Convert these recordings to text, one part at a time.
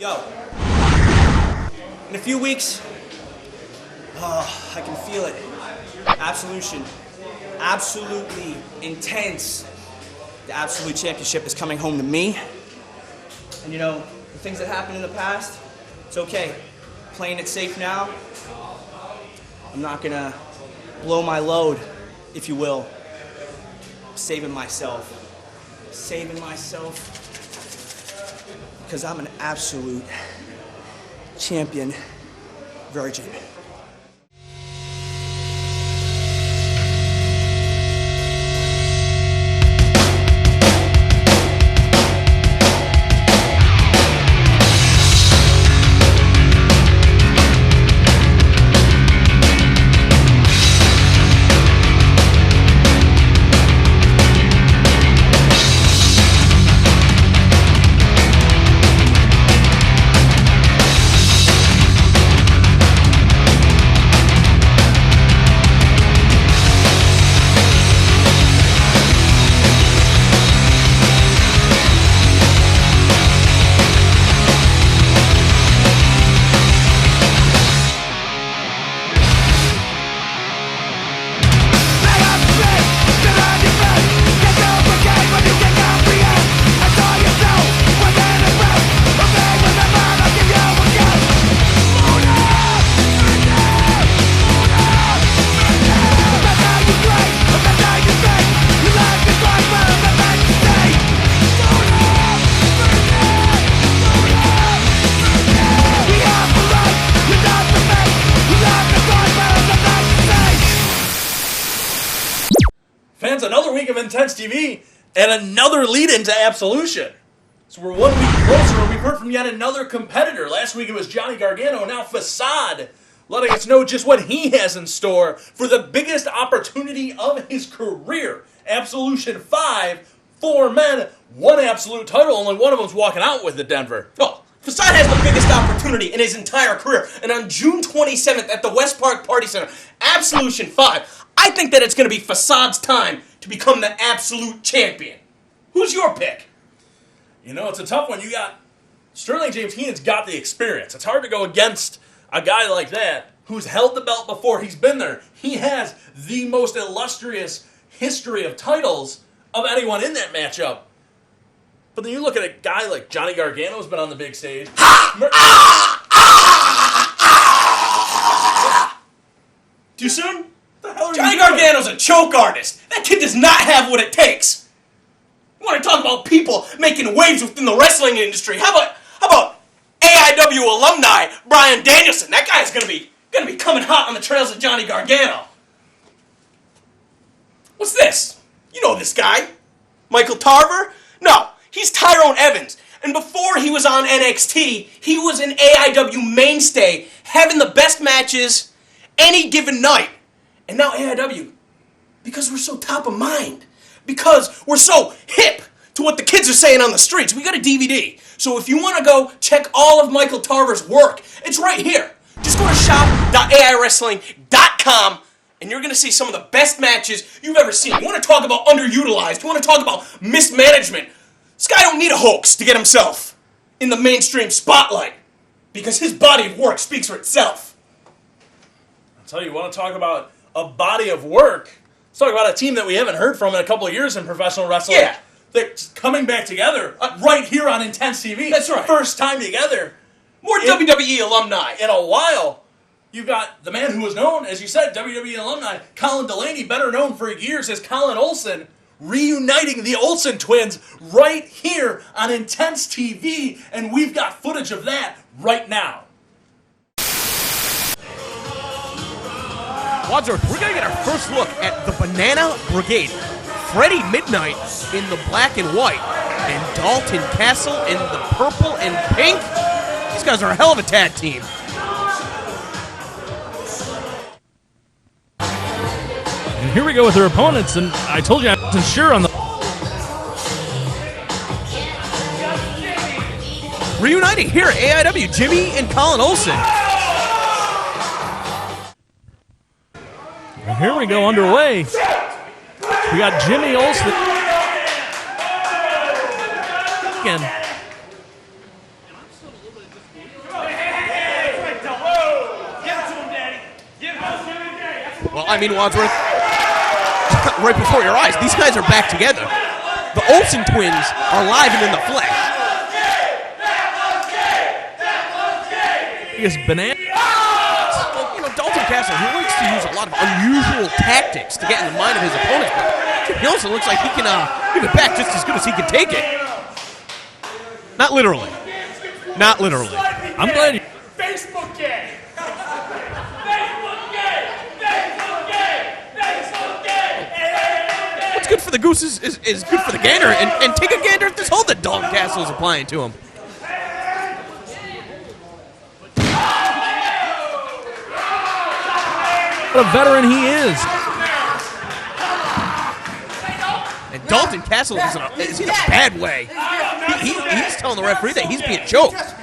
Yo, in a few weeks, I can feel it. Absolution. Absolutely intense. The Absolute Championship is coming home to me. And you know, the things that happened in the past, it's okay. Playing it safe now. I'm not gonna blow my load, if you will. Saving myself. Because I'm an absolute champion virgin. Another week of Intense TV and another lead into Absolution. So we're 1 week closer and we've heard from yet another competitor. Last week it was Johnny Gargano, now Facade, letting us know just what he has in store for the biggest opportunity of his career. Absolution 5, 4 men, 1 absolute title, only one of them's walking out with the Denver. Oh, Facade has the biggest opportunity in his entire career. And on June 27th at the West Park Party Center, Absolution 5, I think that it's going to be Facade's time to become the absolute champion. Who's your pick? You know, it's a tough one. You got Sterling James Heenan's got the experience. It's hard to go against a guy like that who's held the belt before. He's been there. He has the most illustrious history of titles of anyone in that matchup. But then you look at a guy like Johnny Gargano who's been on the big stage. Too soon? Johnny Gargano's a choke artist. That kid does not have what it takes. You want to talk about people making waves within the wrestling industry? How about AIW alumni Bryan Danielson? That guy's gonna be coming hot on the trails of Johnny Gargano. What's this? You know this guy, Michael Tarver? No, he's Tyrone Evans. And before he was on NXT, he was an AIW mainstay, having the best matches any given night. And now AIW, because we're so top of mind, because we're so hip to what the kids are saying on the streets, we got a DVD. So if you want to go check all of Michael Tarver's work, it's right here. Just go to shop.aiwrestling.com and you're going to see some of the best matches you've ever seen. You want to talk about underutilized, you want to talk about mismanagement. This guy don't need a hoax to get himself in the mainstream spotlight because his body of work speaks for itself. I'll tell you, want to talk about a body of work. Let's talk about a team that we haven't heard from in a couple of years in professional wrestling. Yeah. They're coming back together right here on Intense TV. That's right. First time together. More WWE alumni. In a while. You've got the man who was known, as you said, WWE alumni, Colin Delaney, better known for years as Colin Olsen, reuniting the Olsen Twins right here on Intense TV. And we've got footage of that right now. Wadsworth, we're going to get our first look at the Banana Brigade. Freddie Midnight in the black and white, and Dalton Castle in the purple and pink. These guys are a hell of a tag team. And here we go with their opponents, and I told you I wasn't sure on the... Reuniting here at AIW, Jimmy and Colin Olsen. And here we go underway. We got Jimmy Olsen. Again. Well, I mean, Wadsworth, right before your eyes, these guys are back together. The Olsen Twins are live and in the flesh. He is banana. Well, you know, Dalton Castle, he likes to use a lot of unusual tactics to get in the mind of his opponents, but he also looks like he can give it back just as good as he can take it. Not literally. Not literally. I'm glad you. Facebook game! What's good for the goose is good for the gander, and take a gander at this hold that Dalton Castle is applying to him. What a veteran he is. And Dalton Castle is in a bad way. He's telling the referee that he's being choked.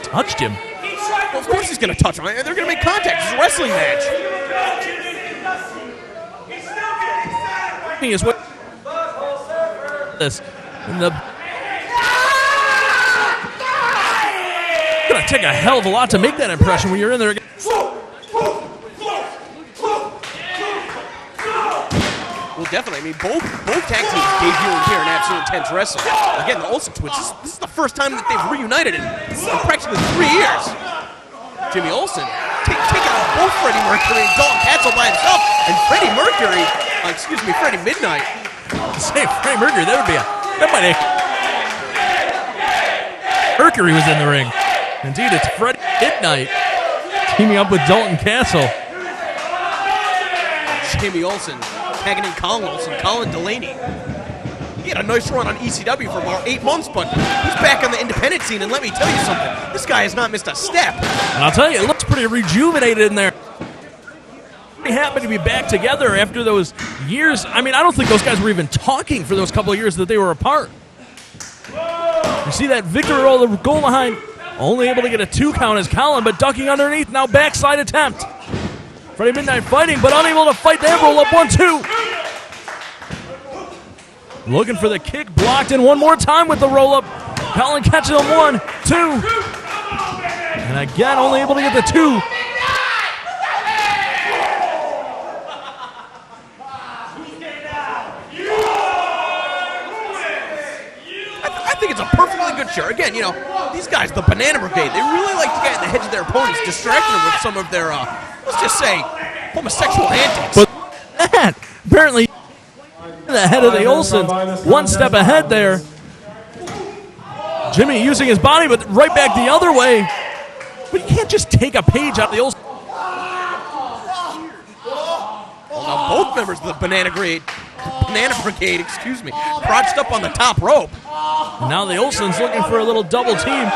Touched him. Well, of course he's going to touch him. They're going to make contact. It's a wrestling match. He is what this. And the gonna take a hell of a lot to make that impression when you're in there again. Well, definitely. I mean, both tag teams debuting here in Absolute Intense Wrestling. Again, the Olsen Twins. This is the first time that they've reunited in practically 3 years. Jimmy Olsen taking on both Freddie Mercury and Dalton Castle by himself, and Freddie Midnight. Say Freddie Mercury, that might be. Mercury was in the ring. Indeed, it's Freddie Midnight teaming up with Dalton Castle. Jimmy Olsen tagging in Colin Olsen, Colin Delaney. He had a nice run on ECW for about 8 months, but he's back on the independent scene, and let me tell you something, this guy has not missed a step. And I'll tell you, it looks pretty rejuvenated in there. Pretty happy to be back together after those years. I mean, I don't think those guys were even talking for those couple of years that they were apart. You see that victory roll, the goal behind, only able to get a 2 count as Colin, but ducking underneath, now backside attempt. Freddie Midnight fighting, but unable to fight that roll up 1-2. Looking for the kick, blocked in one more time with the roll-up. Colin catching him 1, 2. And again, only able to get the 2. I think it's a perfectly good show. Again, you know, these guys, the Banana Brigade, they really like to get in the heads of their opponents, distracting them with some of their, let's just say, homosexual antics. But that, apparently, the head of the Olsens, 1 step ahead there. Jimmy using his body, but right back the other way. But you can't just take a page out of the Olsens. Well, now both members of the Banana Brigade, crouched up on the top rope. And now the Olsens looking for a little double team.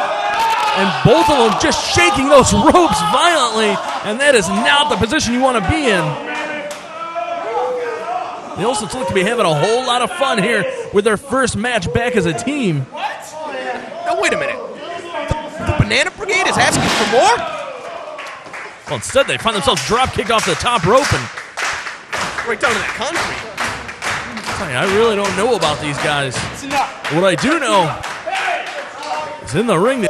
And both of them just shaking those ropes violently. And that is not the position you want to be in. The Olsens look to be having a whole lot of fun here with their first match back as a team. Now, wait a minute. The Banana Brigade is asking for more? Well, instead they find themselves drop kicked off the top rope and Right down to that concrete. I really don't know about these guys. What I do know is in the ring,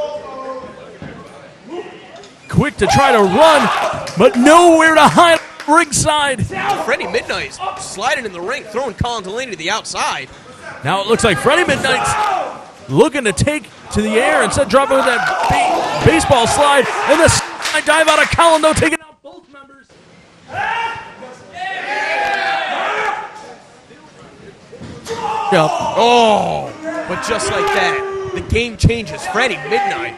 quick to try to run, but nowhere to hide ringside. Freddie Midnight's sliding in the ring, throwing Colin Delaney to the outside. Now it looks like Freddie Midnight's looking to take to the air instead dropping with that baseball slide. And the slide dive out of Colin, though, taking out both members. Yep. Oh, but just like that, the game changes. Freddie Midnight,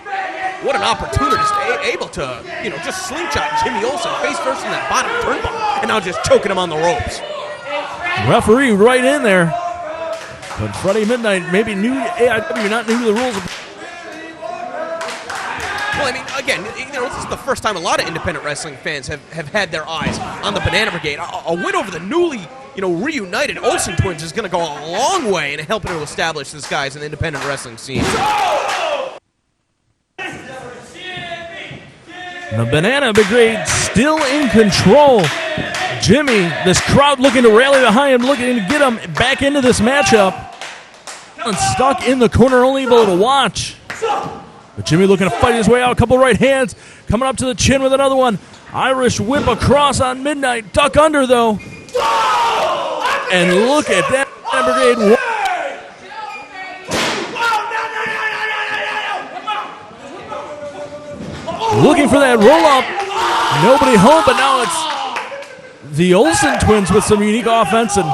what an opportunity, able to, just slingshot Jimmy Olsen face first in that bottom turnbuckle, and now just choking him on the ropes. Referee right in there. But Freddie Midnight maybe new to AIW, not new to the rules. Well, I mean, again, this is the first time a lot of independent wrestling fans have had their eyes on the Banana Brigade. A win over the newly, reunited Olsen Twins is going to go a long way in helping to establish this guys in the independent wrestling scene. The Banana Brigade still in control. Jimmy, this crowd looking to rally behind him, looking to get him back into this matchup. Stuck in the corner, only able to watch. But Jimmy looking to fight his way out. A couple right hands. Coming up to the chin with another one. Irish whip across on Midnight. Duck under, though. And look at that. Banana Brigade. Looking for that roll-up. Nobody home, but now it's the Olsen Twins with some unique offense and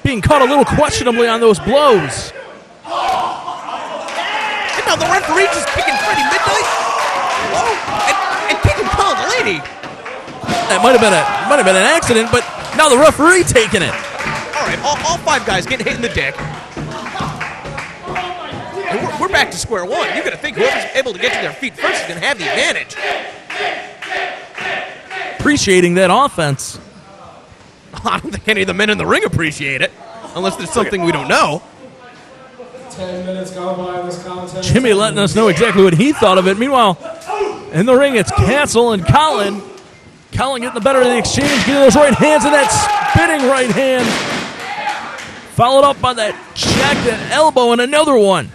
being caught a little questionably on those blows. And now the referee just kicking Freddie Midnight. Whoa. And kicking Colin Lady. That might have been an accident, but now the referee taking it. All right, all five guys getting hit in the dick. And we're back to square one. You're going to think whoever's able to get to their feet first is going to have the advantage. Appreciating that offense. I don't think any of the men in the ring appreciate it, unless there's something we don't know. 10 minutes gone by in this contest. Jimmy letting us know exactly what he thought of it. Meanwhile, in the ring, it's Castle and Colin. Colin getting the better of the exchange, getting those right hands and that spinning right hand. Followed up by that jacked elbow and another one.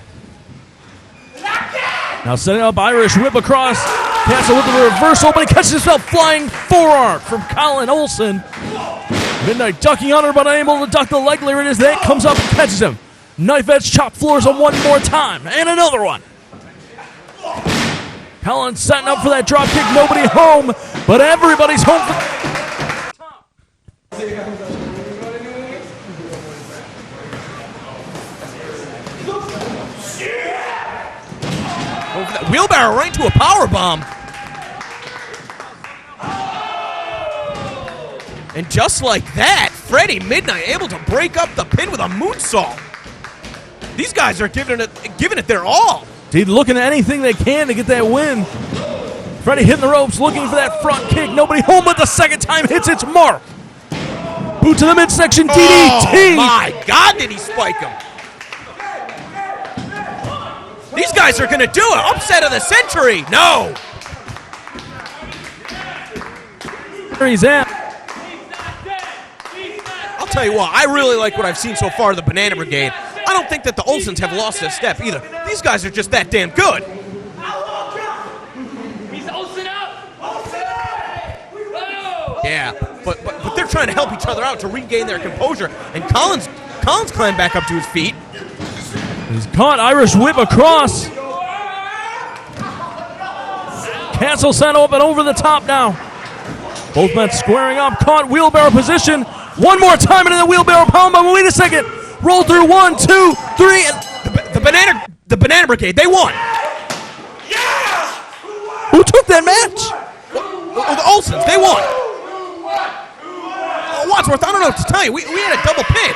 Now setting up Irish whip across. Castle with the reversal, but he catches himself flying forearm from Colin Olsen. Midnight ducking under, but unable to duck the leg layer. It is that comes up and catches him. Knife edge chop floors on one more time, and another one. Colin setting up for that drop kick. Nobody home, but everybody's home. Over that wheelbarrow right into a power bomb. And just like that, Freddie Midnight able to break up the pin with a moonsault. These guys are giving it their all. Indeed, looking at anything they can to get that win. Freddie hitting the ropes, looking for that front kick. Nobody home, but the second time hits its mark. Boot to the midsection, DDT. Oh my God, did he spike him? These guys are going to do it. Upset of the century. No. He's at. I'll tell you what, I really like what I've seen so far of the Banana Brigade. I don't think that the Olsens have lost a step either. These guys are just that damn good. He's Olsen up! Yeah, but they're trying to help each other out to regain their composure. And Collins climbed back up to his feet. He's caught. Irish whip across. Castle sent up and over the top now. Both men squaring up. Caught wheelbarrow position. One more time into the wheelbarrow pound. But wait a second. Roll through 1, 2, 3. And the Banana Brigade, they won. Yeah! who took that match? The Olsens, they won. Wadsworth, I don't know what to tell you. We had a double pin.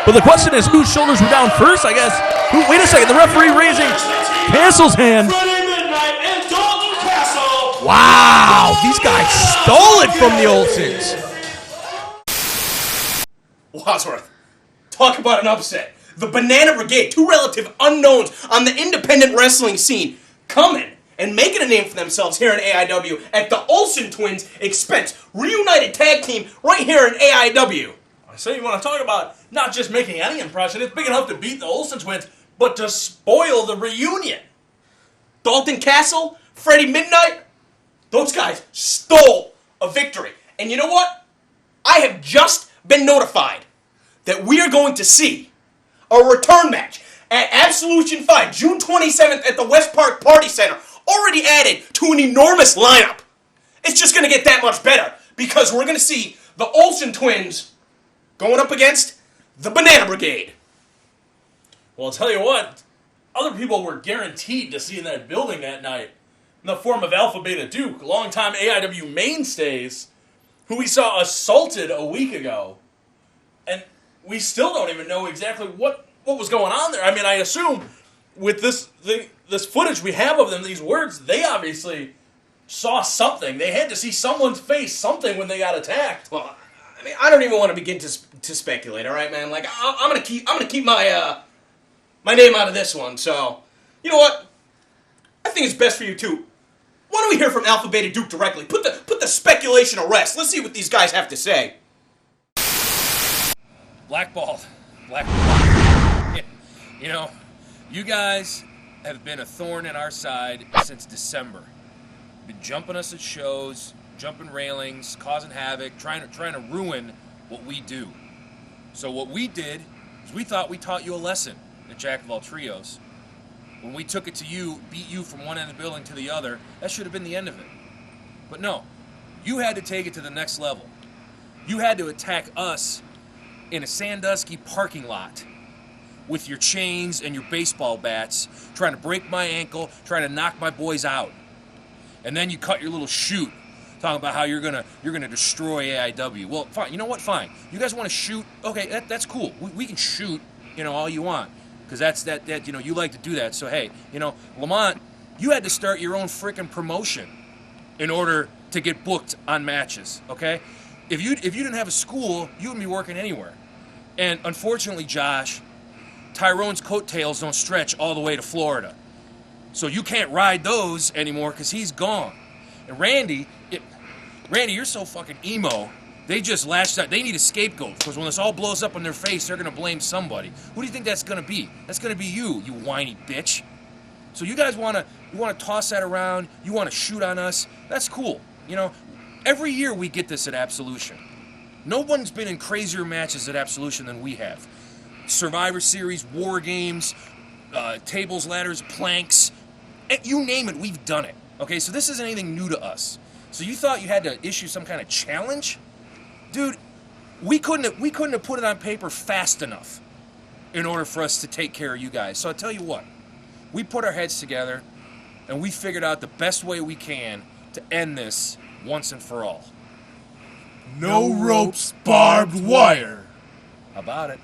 But the question is, whose shoulders were down first, I guess. Wait a second. The referee raising Castle's hand. Wow, these guys stole it from the Olsens. Wadsworth, talk about an upset. The Banana Brigade, two relative unknowns on the independent wrestling scene, coming and making a name for themselves here in AIW at the Olsen Twins' expense. Reunited tag team right here in AIW. So you want to talk about not just making any impression, it's big enough to beat the Olsen Twins, but to spoil the reunion. Dalton Castle, Freddie Midnight, those guys stole a victory. And you know what? I have just been notified that we are going to see a return match at Absolution 5, June 27th at the West Park Party Center, already added to an enormous lineup. It's just going to get that much better because we're going to see the Olsen Twins going up against the Banana Brigade. Well, I'll tell you what, other people were guaranteed to see in that building that night in the form of Alpha Beta Duke, longtime AIW mainstays, who we saw assaulted a week ago. And we still don't even know exactly what was going on there. I mean, I assume with this footage we have of them, these words, they obviously saw something. They had to see someone's face, something when they got attacked. Well, I mean, I don't even want to begin to speculate. All right, man. Like, I'm gonna keep my my name out of this one. So, you know what? I think it's best for you too. Why don't we hear from Alpha Beta Duke directly? Put the speculation to rest. Let's see what these guys have to say. Blackballed. You know, you guys have been a thorn in our side since December. Been jumping us at shows, jumping railings, causing havoc, trying to ruin what we do. So what we did is we thought we taught you a lesson at Jack of All Trios. When we took it to you, beat you from one end of the building to the other, that should have been the end of it. But no, you had to take it to the next level. You had to attack us in a Sandusky parking lot with your chains and your baseball bats, trying to break my ankle, trying to knock my boys out. And then you cut your little shoot, talking about how you're gonna destroy AIW. Well, fine. You know what? Fine. You guys want to shoot? Okay, that's cool. We can shoot, all you want, because that's you like to do that. So hey, Lamont, you had to start your own freaking promotion in order to get booked on matches. Okay, if you didn't have a school, you wouldn't be working anywhere. And unfortunately, Josh, Tyrone's coattails don't stretch all the way to Florida. So you can't ride those anymore because he's gone. And Randy, you're so fucking emo, they just lashed out. They need a scapegoat because when this all blows up in their face, they're going to blame somebody. Who do you think that's going to be? That's going to be you whiny bitch. So you guys want to toss that around, you want to shoot on us, that's cool. Every year we get this at Absolution. No one's been in crazier matches at Absolution than we have. Survivor Series, War Games, tables, ladders, planks, you name it, we've done it. Okay, so this isn't anything new to us. So you thought you had to issue some kind of challenge? Dude, we couldn't have put it on paper fast enough in order for us to take care of you guys. So I'll tell you what, we put our heads together and we figured out the best way we can to end this once and for all. No ropes, barbed wire. How about it?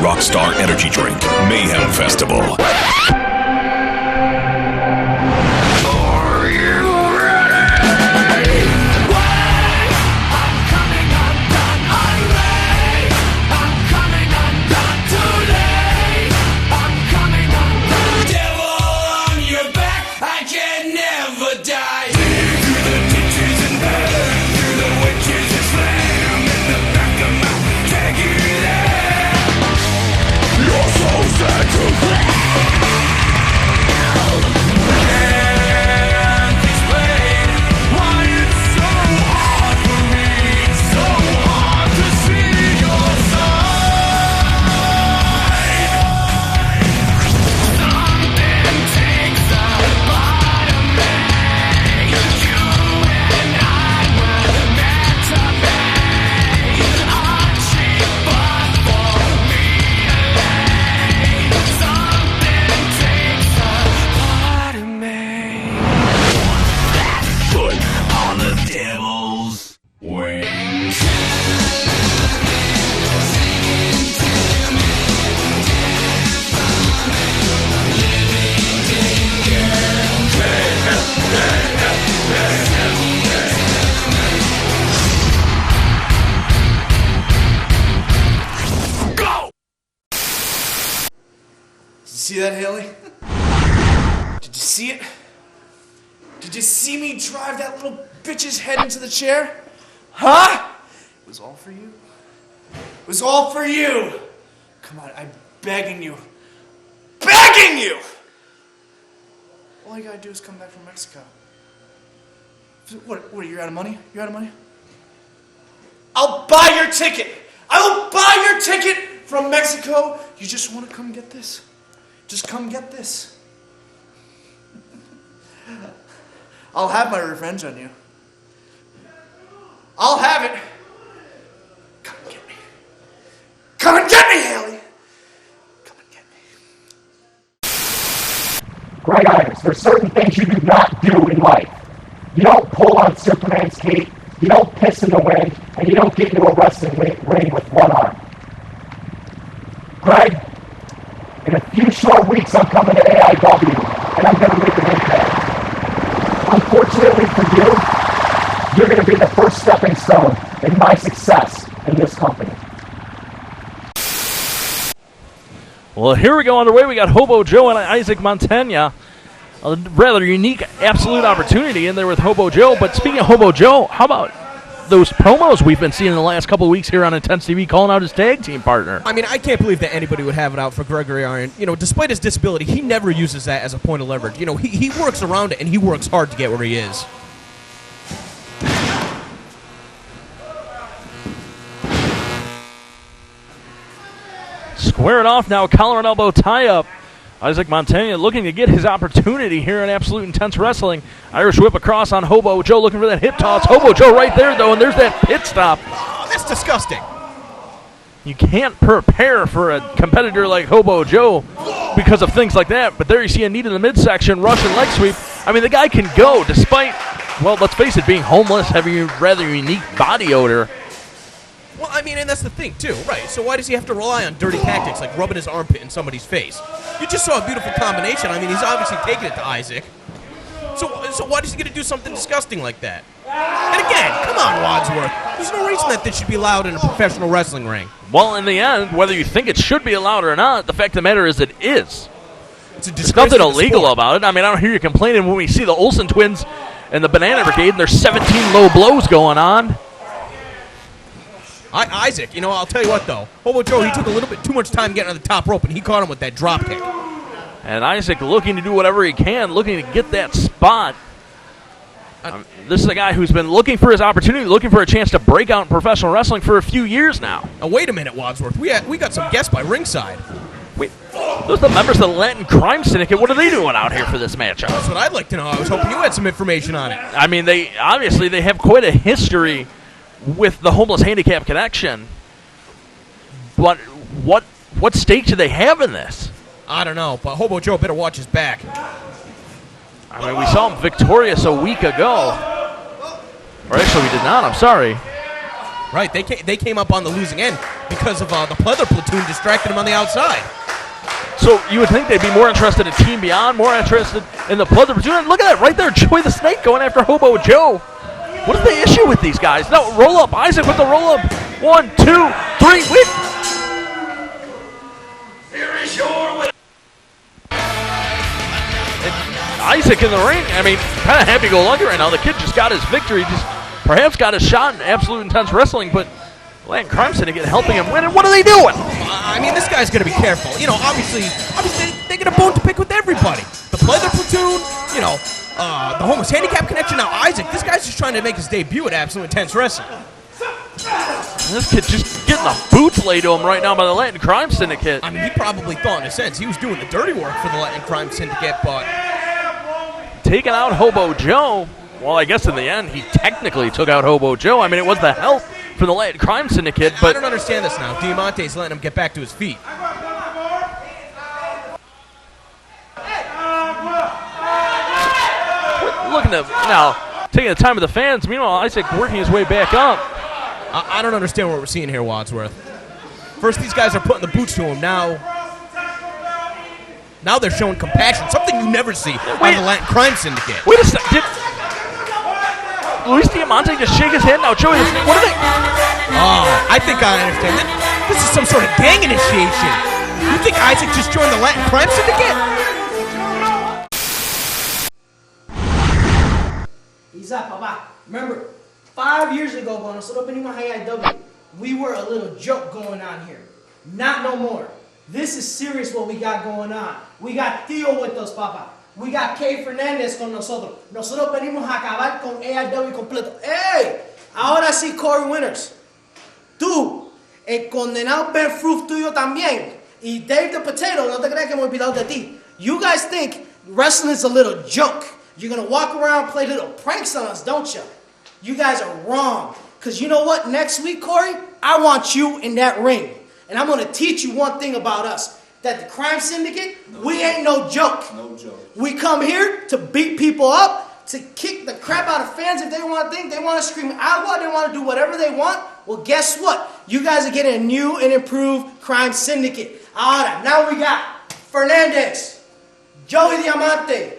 Rockstar Energy Drink Mayhem Festival. See that, Haley? Did you see it? Did you see me drive that little bitch's head into the chair? Huh? It was all for you. It was all for you. Come on, I'm begging you. Begging you! All you gotta do is come back from Mexico. What, you're out of money? You're out of money? I'll buy your ticket! I will buy your air ticket from Mexico. You just want to come get this? Just come get this. I'll have my revenge on you. I'll have it. Come and get me. Come and get me, Haley. Come and get me. Greg Irons, there's certain things you do not do in life. You don't pull on Superman's cape, you don't piss in the wind, and you don't get into a wrestling ring with one arm. Greg, in a few short weeks I'm coming to AIW, and I'm going to make an impact. Unfortunately for you, you're going to be the first stepping stone in my success in this company. Well, here we go underway. We got Hobo Joe and Isaac Montaigne. A rather unique absolute opportunity in there with Hobo Joe. But speaking of Hobo Joe, how about those promos we've been seeing in the last couple of weeks here on Intense TV calling out his tag team partner? I mean, I can't believe that anybody would have it out for Gregory Iron. You know, despite his disability, he never uses that as a point of leverage. You know, he works around it, and he works hard to get where he is. Square it off now, collar and elbow tie-up. Isaac Montaigne looking to get his opportunity here in Absolute Intense Wrestling. Irish whip across on Hobo Joe, looking for that hip toss. Hobo Joe right there, though, and there's that pit stop. Oh, that's disgusting. You can't prepare for a competitor like Hobo Joe because of things like that, but there you see a knee to the midsection, Russian leg sweep. I mean, the guy can go despite, well, let's face it, being homeless, having a rather unique body odor. Well, I mean, and that's the thing, too, right? So why does he have to rely on dirty tactics like rubbing his armpit in somebody's face? You just saw a beautiful combination. I mean, he's obviously taking it to Isaac. So why does he get to do something disgusting like that? And again, come on, Wadsworth. There's no reason that this should be allowed in a professional wrestling ring. Well, in the end, whether you think it should be allowed or not, the fact of the matter is it is. There's nothing illegal about it. I mean, I don't hear you complaining when we see the Olsen Twins and the Banana Brigade and there's 17 low blows going on. Isaac, you know, I'll tell you what, though. Hobo Joe, he took a little bit too much time getting on the top rope, and he caught him with that drop kick. And Isaac looking to do whatever he can, looking to get that spot. This is a guy who's been looking for his opportunity, looking for a chance to break out in professional wrestling for a few years now. Now, wait a minute, Wadsworth. We got some guests by ringside. Wait, those are the members of the Latin Crime Syndicate. What are they doing out here for this matchup? That's what I'd like to know. I was hoping you had some information on it. I mean, they have quite a history with the Homeless Handicap Connection, but what stake do they have in this? I don't know, but Hobo Joe better watch his back. I mean, we saw him victorious a week ago. Or actually, we did not. I'm sorry. Right, they came up on the losing end because of the pleather platoon distracted him on the outside. So you would think they'd be more interested in Team Beyond, more interested in the pleather platoon. And look at that right there, Joey the Snake going after Hobo Joe. What is the issue with these guys? No, roll up. Isaac with the roll up. 1, 2, 3. Wait. Here is your win. Isaac in the ring. I mean, kind of happy-go-lucky right now. The kid just got his victory. Just perhaps got a shot in Absolute Intense Wrestling, but Latin Crime Syndicate helping him win. And what are they doing? I mean, this guy's going to be careful. You know, obviously they get a bone to pick with everybody. The pleather platoon, you know, the Homeless Handicap Connection. Now, Isaac, this guy's just trying to make his debut at Absolute Intense Wrestling. And this kid just getting the boots laid to him right now by the Latin Crime Syndicate. I mean, he probably thought, in a sense, he was doing the dirty work for the Latin Crime Syndicate, but taking out Hobo Joe. Well, I guess in the end, he technically took out Hobo Joe. I mean, it was the help from the Latin Crime Syndicate, but I don't understand this now. Diamante's letting him get back to his feet. looking to now taking the time of the fans. Meanwhile, Isaac working his way back up. I don't understand what we're seeing here, Wadsworth. First, these guys are putting the boots to him. Now they're showing compassion, something you never see on the Latin Crime Syndicate. Wait a second. Did Luis Diamante just shake his hand? Now, Joey, what are they? Oh, I think I understand. This is some sort of gang initiation. You think Isaac just joined the Latin Crime Syndicate? He's up, Papa. Remember, 5 years ago, cuando nosotros venimos a AIW, we were a little joke going on here. Not no more. This is serious what we got going on. We got Theo with us, Papa. We got Kay Fernandez con nosotros. Nosotros venimos a acabar con AIW completo. ¡Ey! Ahora sí, Corey Winters. Tú El condenado Ben Fruit tuyo también. Y Dave the Potato, no te creas que me he olvidado de ti. You guys think wrestling is a little joke. You're going to walk around and play little pranks on us, don't you? You guys are wrong. Because you know what? Next week, Corey, I want you in that ring. And I'm going to teach you one thing about us. That the crime syndicate, we ain't no joke. No joke. We come here to beat people up, to kick the crap out of fans if they want to think, they want to scream agua, they want to do whatever they want. Well, guess what? You guys are getting a new and improved crime syndicate. Ahora, now we got Fernandez, Joey Diamante,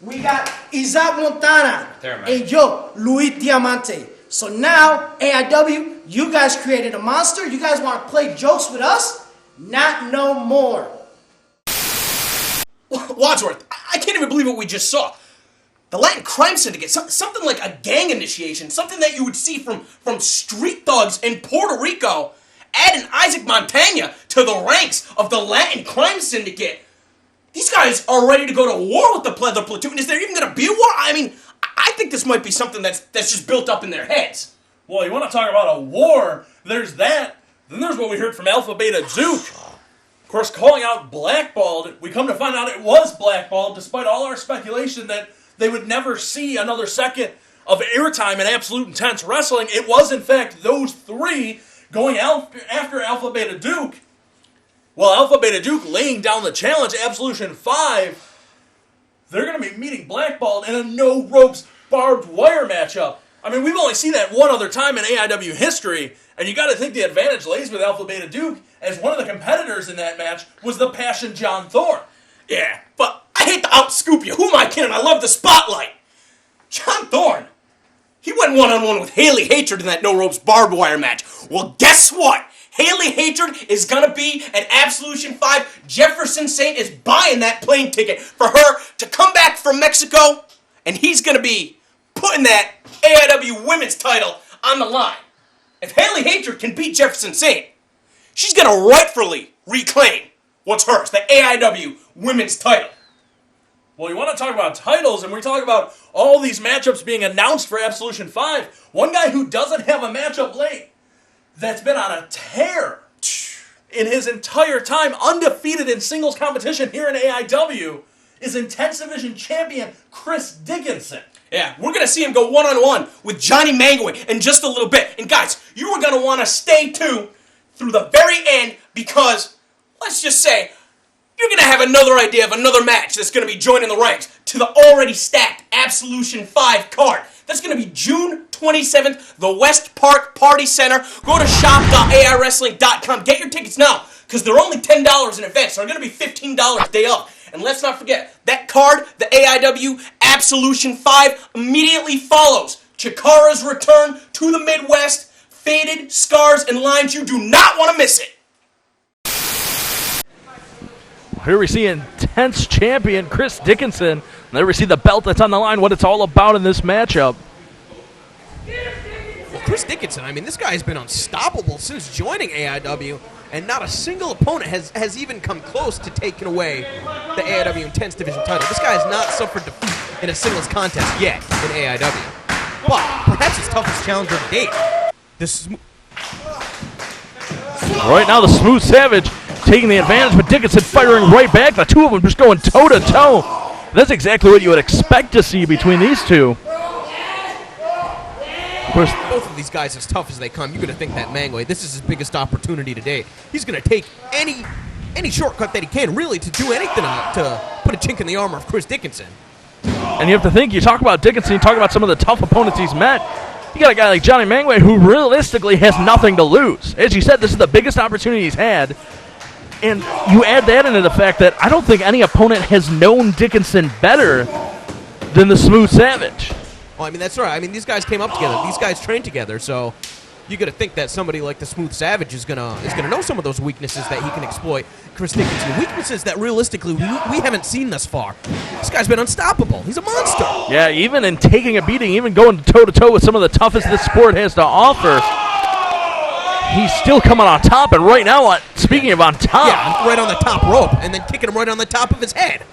we got Isaac Montana, and yo, Luis Diamante. So now, AIW, you guys created a monster. You guys want to play jokes with us? Not no more. Wadsworth, I can't even believe what we just saw. The Latin Crime Syndicate, something like a gang initiation, something that you would see from street thugs in Puerto Rico, adding Isaac Montana to the ranks of the Latin Crime Syndicate. These guys are ready to go to war with the Pleather Platoon. Is there even going to be a war? I mean, I think this might be something that's just built up in their heads. Well, you want to talk about a war? There's that. Then there's what we heard from Alpha Beta Duke. Of course, calling out Blackballed. We come to find out it was Blackballed, despite all our speculation that they would never see another second of airtime in Absolute Intense Wrestling. It was, in fact, those three going after Alpha Beta Duke. Well, Alpha Beta Duke laying down the challenge, Absolution 5. They're going to be meeting Blackballed in a no-ropes barbed wire matchup. I mean, we've only seen that one other time in AIW history, and you got to think the advantage lays with Alpha Beta Duke, as one of the competitors in that match was the Passion John Thorne. Yeah, but I hate to outscoop you. Who am I kidding? I love the spotlight. John Thorne, he went one-on-one with Haley Hatred in that no-ropes barbed wire match. Well, guess what? Haley Hatred is going to be at Absolution 5. Jefferson Saint is buying that plane ticket for her to come back from Mexico, and he's going to be putting that AIW women's title on the line. If Haley Hatred can beat Jefferson Saint, she's going to rightfully reclaim what's hers, the AIW women's title. Well, you want to talk about titles, and we talk about all these matchups being announced for Absolution 5. One guy who doesn't have a matchup late that's been on a tear in his entire time, undefeated in singles competition here in AIW, is Intense Division champion Chris Dickinson. Yeah, we're going to see him go one-on-one with Jonny Mangue in just a little bit. And guys, you are going to want to stay tuned through the very end because, let's just say, you're going to have another idea of another match that's going to be joining the ranks to the already stacked Absolution 5 card. That's going to be June 27th, the West Park Party Center. Go to shop.aiwrestling.com. Get your tickets now because they're only $10 in advance. So they're going to be $15 day of. And let's not forget, that card, the AIW Absolution 5, immediately follows Chikara's return to the Midwest, faded, scars, and lines. You do not want to miss it. Here we see Intense champion Chris Dickinson. And there we see the belt that's on the line, what it's all about in this matchup. Well, Chris Dickinson, I mean, this guy's been unstoppable since joining AIW, and not a single opponent has even come close to taking away the AIW Intense Division title. This guy has not suffered defeat in a singles contest yet in AIW. But perhaps his toughest challenger to date. Right now, the Smooth Savage taking the advantage, but Dickinson firing right back. The two of them just going toe-to-toe. That's exactly what you would expect to see between these two. Of course, both of these guys as tough as they come. You're going to think that Mangue, this is his biggest opportunity today. He's going to take any shortcut that he can, really, to do anything to put a chink in the armor of Chris Dickinson. And you have to think, you talk about Dickinson, you talk about some of the tough opponents he's met. You got a guy like Jonny Mangue who realistically has nothing to lose. As you said, this is the biggest opportunity he's had. And you add that into the fact that I don't think any opponent has known Dickinson better than the Smooth Savage. Well, I mean, that's right. I mean, these guys came up together. These guys trained together, so you got to think that somebody like the Smooth Savage is gonna know some of those weaknesses that he can exploit. Chris Dickinson, weaknesses that realistically we haven't seen thus far. This guy's been unstoppable. He's a monster. Yeah, even in taking a beating, even going toe-to-toe with some of the toughest this sport has to offer, he's still coming on top. And right now, speaking of on top, yeah, right on the top rope, and then kicking him right on the top of his head.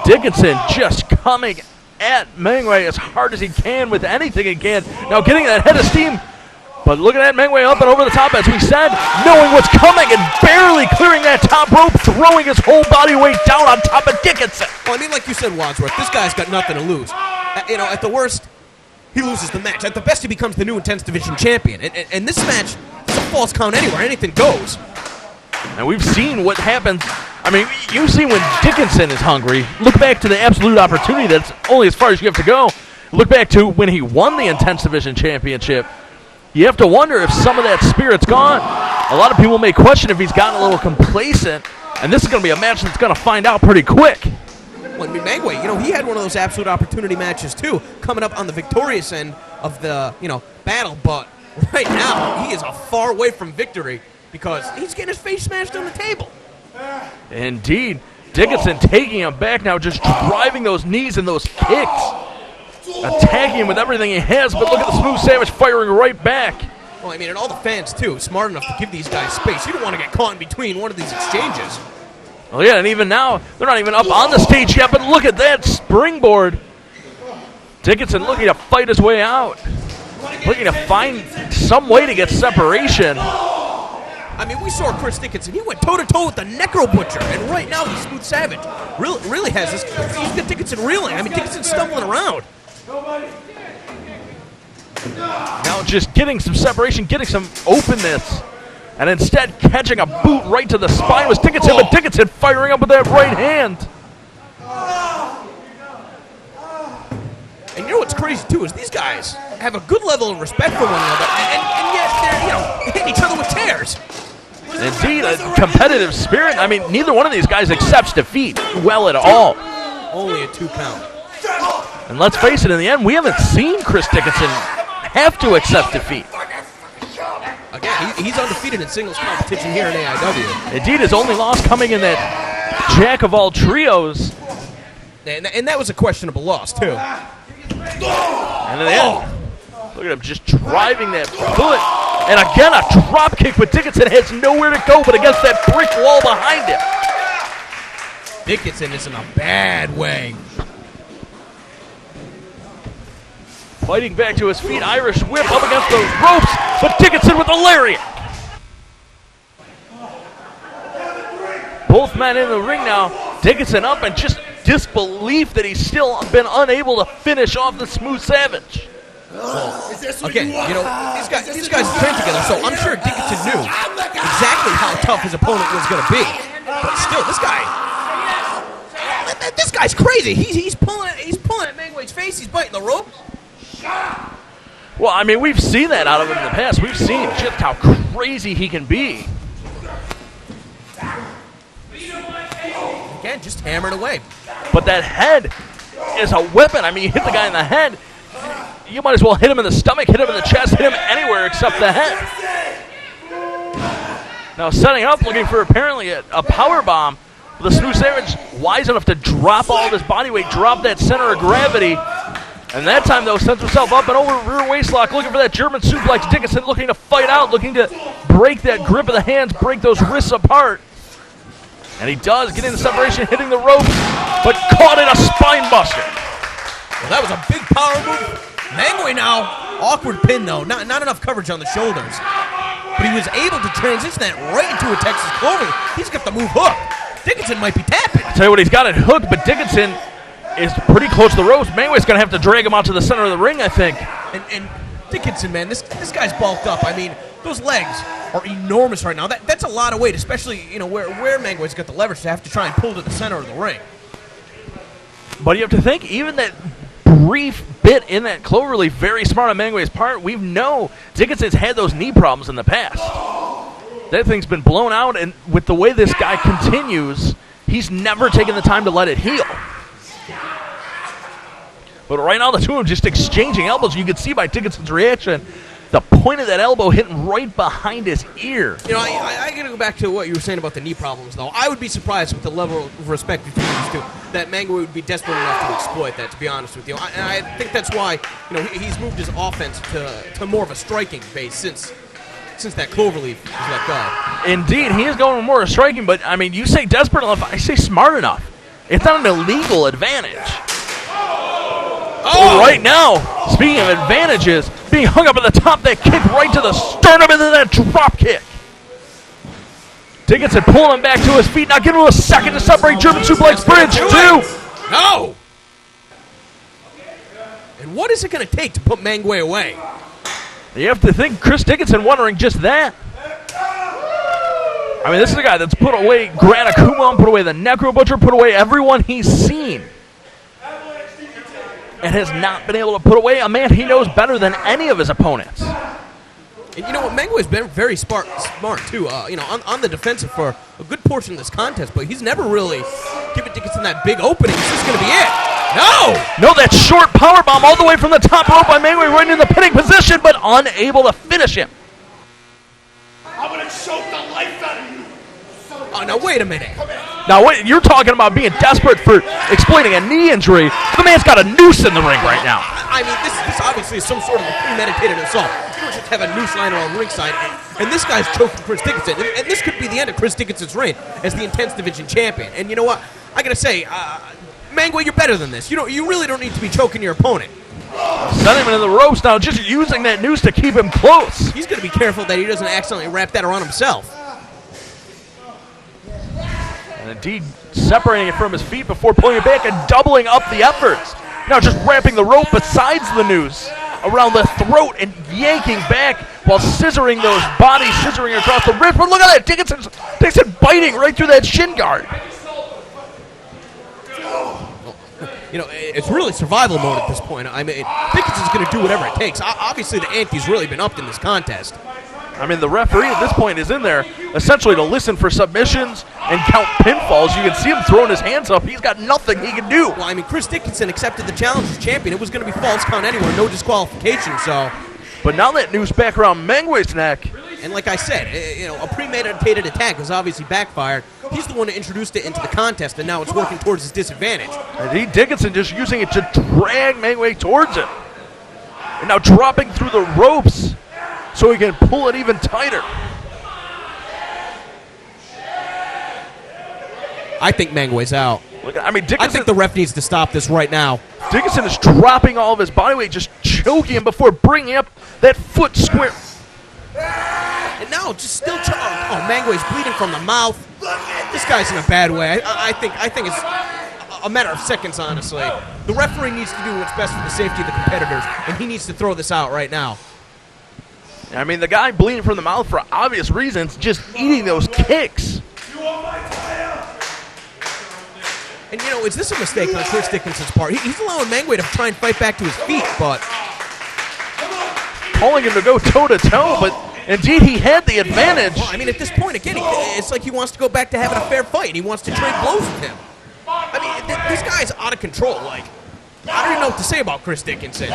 Dickinson just coming at Mangue as hard as he can with anything he can. Now getting that head of steam But look at that, Mangue up and over the top, as we said, knowing what's coming and barely clearing that top rope, throwing his whole body weight down on top of Dickinson. Well, I mean, like you said, Wadsworth, this guy's got nothing to lose. At the worst, he loses the match. At the best, he becomes the new Intense Division champion. And this match is a false count anywhere. Anything goes. And we've seen what happens. I mean, you see when Dickinson is hungry. Look back to the Absolute opportunity. That's only as far as you have to go. Look back to when he won the Intense Division championship. You have to wonder if some of that spirit's gone. A lot of people may question if he's gotten a little complacent. And this is going to be a match that's going to find out pretty quick. Well, I mean, Mangue, he had one of those Absolute opportunity matches, too, coming up on the victorious end of the, battle. But right now, he is a far away from victory because he's getting his face smashed on the table. Indeed. Dickinson taking him back now, just driving those knees and those kicks. Attacking him with everything he has, but look at the Smooth Savage firing right back. Well, I mean, and all the fans, too, smart enough to give these guys space. You don't want to get caught in between one of these exchanges. Well, yeah, and even now, they're not even up on the stage yet, but look at that springboard. Dickinson looking to fight his way out. Looking to find some way to get separation. I mean, we saw Chris Dickinson. He went toe-to-toe with the Necro Butcher, and right now he's Smooth Savage. Really has this. He's got Dickinson reeling. I mean, Dickinson's stumbling around. Now just getting some separation, getting some openness, and instead catching a boot right to the spine was Dickinson, but Dickinson firing up with that right hand. And you know what's crazy, too, is these guys have a good level of respect for one another, and yet they're, hitting each other with chairs. Indeed, a competitive spirit. I mean, neither one of these guys accepts defeat well at all. Only a 2 count. And let's face it, in the end, we haven't seen Chris Dickinson have to accept defeat. Again, he's undefeated in singles competition here in AIW. Indeed, his only loss coming in that Jack of all trios. And that was a questionable loss, too. And in the end, look at him just driving that foot. And again, a drop kick, but Dickinson has nowhere to go but against that brick wall behind him. Dickinson is in a bad way. Fighting back to his feet, Irish whip up against those ropes, but Dickinson with a lariat. Both men in the ring now. Dickinson up and just disbelief that he's still been unable to finish off the Smooth Savage. Again, these guys trained together, so I'm sure Dickinson knew exactly how tough his opponent was going to be. But still, this guy's crazy. He's pulling at Mangue's face. He's biting the ropes. Well, I mean, we've seen that out of him in the past. We've seen just how crazy he can be. Again, just hammering away. But that head is a weapon. I mean, you hit the guy in the head, you might as well hit him in the stomach, hit him in the chest, hit him anywhere except the head. Now setting up, looking for apparently a power bomb. The Smooth Savage wise enough to drop all of his body weight, drop that center of gravity. And that time, though, sends himself up and over rear waist lock, looking for that German suplex. Dickinson looking to fight out, looking to break that grip of the hands, break those wrists apart. And he does, getting the separation, hitting the ropes, but caught in a spine buster. Well, that was a big power move. Mangue now, awkward pin, though. Not enough coverage on the shoulders. But he was able to transition that right into a Texas Clover. He's got the move hooked. Dickinson might be tapping. I'll tell you what, he's got it hooked, but Dickinson is pretty close to the ropes. Mangue's going to have to drag him out to the center of the ring, I think. And Dickinson, man, this guy's bulked up. I mean, those legs are enormous right now. That's a lot of weight, especially, where Mangue's got the leverage to have to try and pull to the center of the ring. But you have to think, even that brief bit in that cloverleaf, very smart on Mangue's part. We know Dickinson's had those knee problems in the past. That thing's been blown out, and with the way this guy continues, he's never taken the time to let it heal. But right now, the two of them just exchanging elbows. You can see by Dickinson's reaction, the point of that elbow hitting right behind his ear. I got to go back to what you were saying about the knee problems, though. I would be surprised with the level of respect between these two that Mangue would be desperate enough to exploit that, to be honest with you. And I think that's why he's moved his offense to more of a striking base since that cloverleaf was let go. Indeed, he is going more of striking, but, I mean, you say desperate enough, I say smart enough. It's not an illegal advantage. Oh, right now, speaking of advantages, being hung up at the top. That kick right to the sternum, and then that drop kick. Dickinson pulling him back to his feet. Now giving him a second to separate. German suplex bridge. 2. No! And what is it going to take to put Mangue away? You have to think Chris Dickinson wondering just that. I mean, this is a guy that's put away Grant Akuma, put away the Necro Butcher, put away everyone he's seen. And has not been able to put away a man he knows better than any of his opponents. And you know what? Mangue's been very smart too. On the defensive for a good portion of this contest, but he's never really given Dickinson that big opening. This is going to be it. No, that short powerbomb all the way from the top rope by Mangue right into the pinning position, but unable to finish him. I'm gonna choke the life out of you. Oh, now wait a minute. Now, wait, you're talking about being desperate for explaining a knee injury. The man's got a noose in the ring right now. I mean, this obviously is some sort of a premeditated assault. You don't just have a noose liner on ringside, and this guy's choking Chris Dickinson. And this could be the end of Chris Dickinson's reign as the Intense Division champion. And you know what? I gotta say, Mangue, you're better than this. You really don't need to be choking your opponent. Send him into the ropes now, just using that noose to keep him close. He's gonna be careful that he doesn't accidentally wrap that around himself. And indeed, separating it from his feet before pulling it back and doubling up the efforts. Now just wrapping the rope besides the noose around the throat and yanking back while scissoring those bodies, scissoring across the ribs. But look at that, Dickinson biting right through that shin guard. You know, it's really survival mode at this point. I mean, Dickinson's going to do whatever it takes. Obviously, the ante's really been upped in this contest. I mean, the referee at this point is in there essentially to listen for submissions and count pinfalls. You can see him throwing his hands up. He's got nothing he can do. Well, I mean, Chris Dickinson accepted the challenge as champion. It was going to be false count anywhere, no disqualification, so. But now that noose back around Mangue's neck. And like I said, a premeditated attack has obviously backfired. He's the one who introduced it into the contest, and now it's working towards his disadvantage. And Dickinson just using it to drag Mangue towards him. And now dropping through the ropes so he can pull it even tighter. I think Mangue's out. Dickinson, I think the ref needs to stop this right now. Dickinson is dropping all of his body weight, just choking him before bringing up that foot square. And now just still Mangue's bleeding from the mouth. This guy's in a bad way. I think it's a matter of seconds, honestly. The referee needs to do what's best for the safety of the competitors, and he needs to throw this out right now. I mean, the guy bleeding from the mouth for obvious reasons, just eating those kicks. And, you know, is this a mistake on Chris Dickinson's part? He's allowing Mangue to try and fight back to his feet, but calling him to go toe-to-toe, but indeed he had the advantage. Well, I mean, at this point, again, it's like he wants to go back to having a fair fight. He wants to trade blows with him. I mean, this guy's out of control. Like, I don't even know what to say about Chris Dickinson.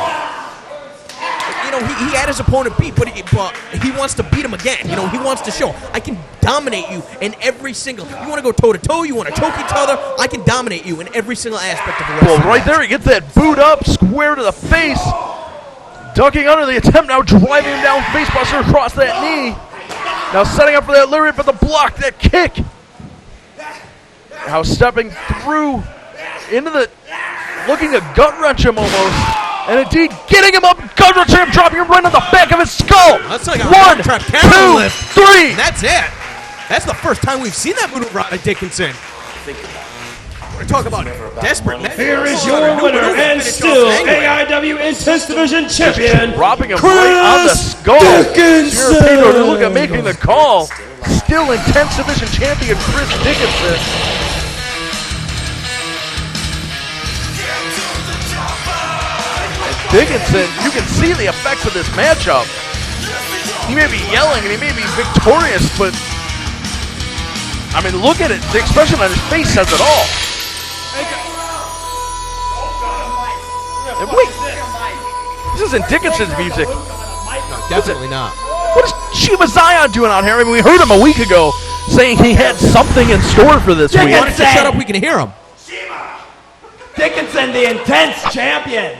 You know, he had his opponent beat, but he wants to beat him again. You know, he wants to show, I can dominate you in every single. You want to go toe-to-toe, you want to choke each other, I can dominate you in every single aspect of the wrestling. Well, right there, he gets that boot up, square to the face. Ducking under the attempt, now driving him down, facebuster across that knee. Now setting up for that lariat for the block, that kick. Now stepping through into the, looking to gut-wrench him almost. And indeed, getting him up, gut-wrench him, dropping him right on the back of his skull. That's like a 1, 2, 3. And that's it. That's the first time we've seen that maneuver out of Dickinson. We're talking about desperate. Here is your winner and still AIW Intense Division champion, dropping him Chris right on the skull. Dickinson. European look at making the call. Still Intense Division champion Chris Dickinson. Dickinson, you can see the effects of this matchup. He may be yelling and he may be victorious, but I mean, look at it. The expression on his face says it all. And wait, this isn't Dickinson's music. No, definitely not. What is Shiva Zion doing out here? I mean, we heard him a week ago saying he had something in store for this week. Why don't you shut up? We can hear him. Dickinson, the Intense champion.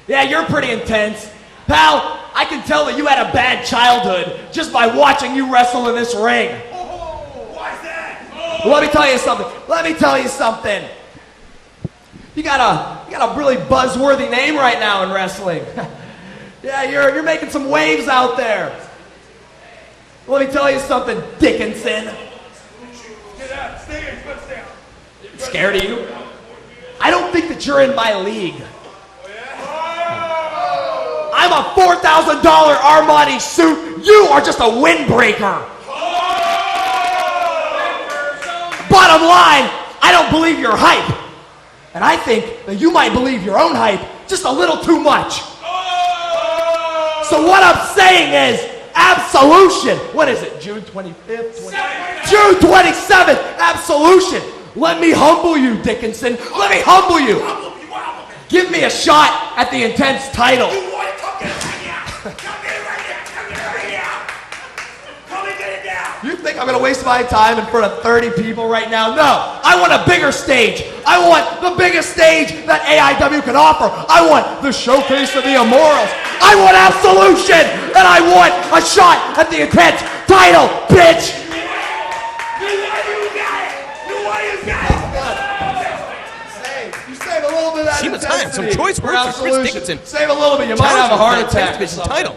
Yeah, you're pretty intense. Pal, I can tell that you had a bad childhood just by watching you wrestle in this ring. Why is that? Well, let me tell you something. You got a really buzzworthy name right now in wrestling. Yeah, you're making some waves out there. Let me tell you something, Dickinson. Get out. Stay in. Stay out. Scared of you? I don't think that you're in my league. I'm a $4,000 Armani suit. You are just a windbreaker. Bottom line, I don't believe your hype. And I think that you might believe your own hype just a little too much. So what I'm saying is, Absolution. What is it, June 25th? June 27th, Absolution. Let me humble you, Dickinson. Let me humble you. Give me a shot at the Intense title. You think I'm going to waste my time in front of 30 people right now? No. I want a bigger stage. I want the biggest stage that AIW can offer. I want the showcase of the Immortals. I want Absolution. And I want a shot at the Intense title, bitch. You save a little bit of that Sheba time, some choice words for Chris Dickinson. Save a little bit, you might have a heart attack. Division title.